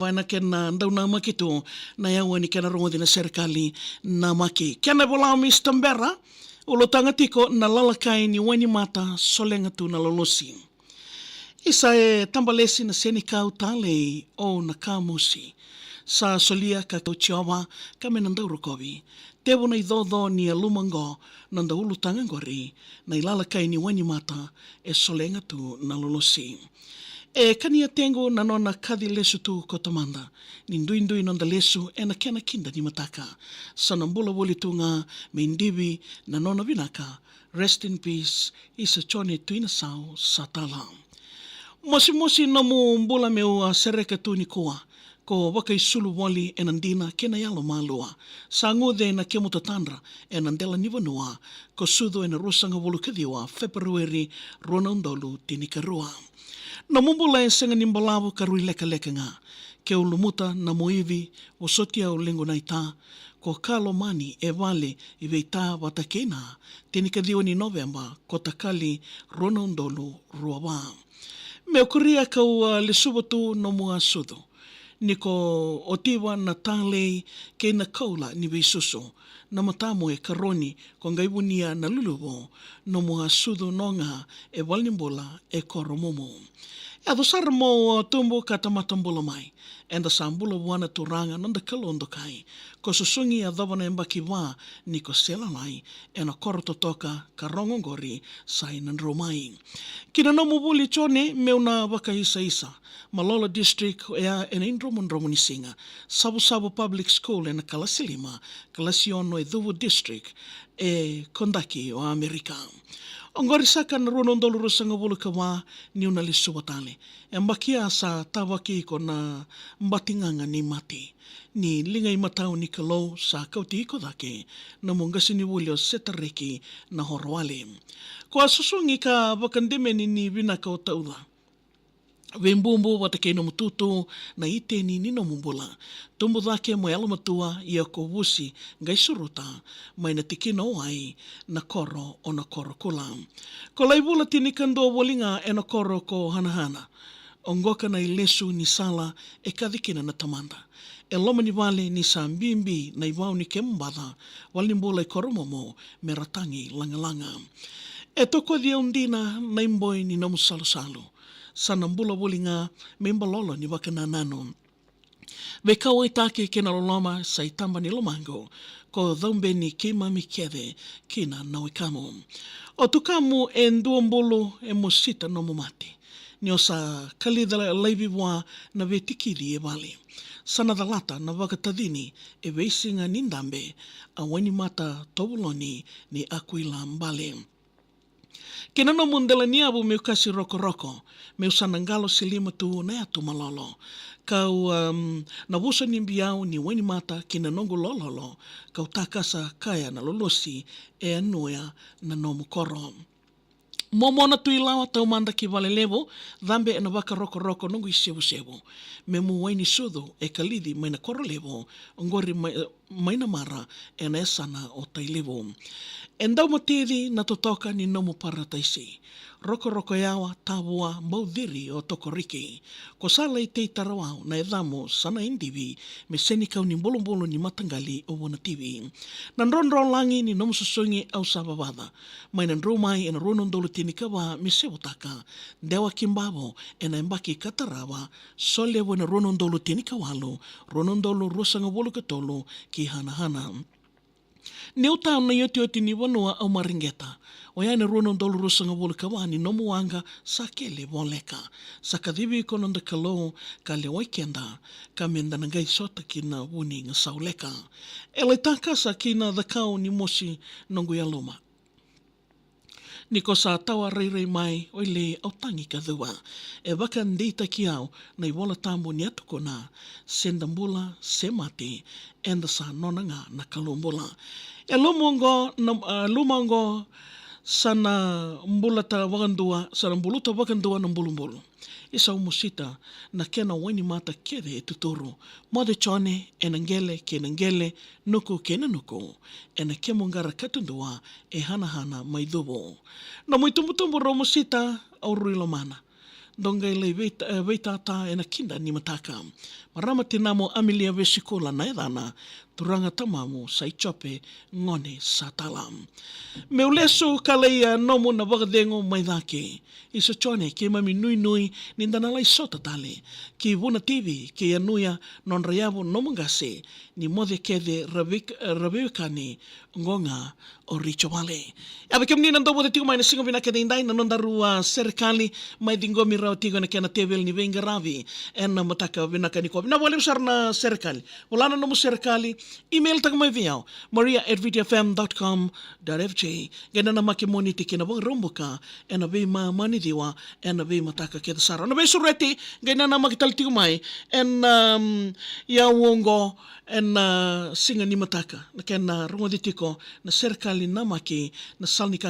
Wana kena ndau na makito na yawa ni kena rongo dina serikali na maki. Kena bola Mr. Mbera, ulo tangatiko na lalakai ni wani mata solenga tu na lolosi. Isa e tambalesi na senikau tale o na kamusi. Sa solia ka kauchiawa ka menandau rokovi. Tevo na idodho ni alumango na ndaulu tangangori na ilalakai ni wani mata e solenga tu na lolosi. E kania tengo na nona kadhi lesu tu kotamanda. Ni ndui nonda lesu e na kena kinda ni mataka. Sanambula woli tunga me indivi na nona vinaka. Rest in peace, isa chone tuina sao satala. Mosi namu mbula meu sereka tu ni koa. Ko waka isulu wali e nandina kena yalo malua. Sa ngude na kemuta tandra e nandela nivanua. Ko sudo e na rosanga wolu kadiwa February ronondolu tinikarua. Na mumbula e senga nimbalavu karui leka nga. Ke ulumuta na moivi o sotia o lengo na ita. Ko kalo mani e vale i veita watakena. Tenikadio ni November ko takali ronondolu ruawa. Me okuria kau lesubotu no mua sudo. Niko otiwa na talei ke na kaula ni veisuso. Na matamo e karoni ko ngaibunia na luluwo no mua sudo nonga e walimbola e koromomo. E dosar mo tumbo katamatambola mai. Enda sambula wana turanga nanda kalondo kai. Ko susungi a dhavana embaki wa ni ko selalai e na koroto toka karongongori sai nandromai. Kina no mubuli chone meuna waka isa. Malolo District ea e na indromo ni singa. Sabu Public School e na Kalasilima. Kalasiono e Dhuvu District e Kondaki o Amerika. Ongori saka na ronondolu rusanga wulu kawa ni una lisu watale. E mbakia sa tawaki ko na mbatinganga ni mati. Ni lingai matau ni kalau sa kauti iko dake na mungasi ni wuli o setareki na horwale. Ko asusungi ka wakandeme ni vinaka o taula. Wembumbu watake no mututu na ite ni nino mumbula. Tumbu dhake mo matua ia ko wusi ngai suruta mai na tikino ai na koro o na koro kula. Ko laibula tinikando wolinga e na koro ko hanahana. Ongoka na ilesu ni sala e kadikina na tamanda. E loma ni wale ni sa mbimbi na iwao ni kembada walimbula e koromomo me ratangi langa. E toko dia undina na imboi ni nomu salu. Sanambula wolinga membalolo ni wakananano. Wekau take kena loloma sa itamba ni lomango ko dhaumbe ni keimami keve kina nawekamo. O tukamu e nduombolo e mosita no momati. Ni o sa kalidala leiviwa na vetikiri e wale. Sana dalata na wakatadini e weisinga nindambe a wani mata tobuloni ni akuila mbale. Kena no mundela ni abu meu kasi roko. Meu sanangalo silima tu na atu malolo. Kau na wusa nimbiau ni wani mata kina nongo lololo. Kau takasa kaya na lolosi e anuea na nomu koro. Momona tu ilawa tau manda ki vale levo, dhambe e na waka roko nongo i sevo. Memu waini sudo e kalidi mai na koro levo, ngori mai na mara e na esana o tai levo. Endau matiri na totoka ni nomu parataisi. Roko yawa tawua maudhiri o tokoriki. Ko sala i te tarawau na edamo sana indivi me senikau ni mbolo ni matangali o wana tivi. Nandronro langi ni nomu susungi au sababada. Mai nandromai e na ronondolo tinikawa me sewotaka. Dewa kimbabo e na embaki katarawa solewo na ronondolo tinikawalo. Ronondolo rosanga wolo katolo ki hanahana. Neutau na yoti ni wanua au maringeta. O yana ronondolo rosanga wolo kawani nomu wanga sa kele woleka. Sa kadhivi kononda kalo ka le waikenda ka menda nangai sota kina wuni nga sauleka. Ele takasa kina dhakau ni mosi nongu ya loma. Niko sa tawa rei mai o le au tangi ka dhua. E waka ndita ki au na i wala tambo ni atuko na sendambula se mate enda sa nonanga na kalumbula. E lumongo sana mbulata wakandua na mbulumbulu. Isa umusita na kena wani mata kere e tuturu. Mode chone e nangele nuku kena nuku. E na kemungara katundua e hanahana maidhubo. Na muitumbutumbu romusita au ruilomana. dongai lei veitata e na kinda ni mataka. Marama tinamo Amelia Vesikola na edana, turanga tamamu sa ichope ngone sa talam. Meu leso kalei nomo na wakadengo mai dake. Isa chone ke mami nui nui nindana lai sota tale. Ki vuna TV ke anuia non rayabo nomongase ni mode kede rabekani ngonga o Richo Vale. Abe kem ni nando bote tigo mai na singo bina kede indai na nondaru serikali mai dingomi rao tigo na kena tevel ni venga ravi en na mataka bina kani ko. Na boleh usar na serikali. Wala na nomo serikali email tag mai viao maria@vtfm.com.fj gana na makimoni tiki na bang romboka ena be ma mani diwa ena be mataka keda sara. Na be sureti gana na makital tigo mai en ya wongo en singa ni mataka na kena rongo ditiko na serikali na maki na salnika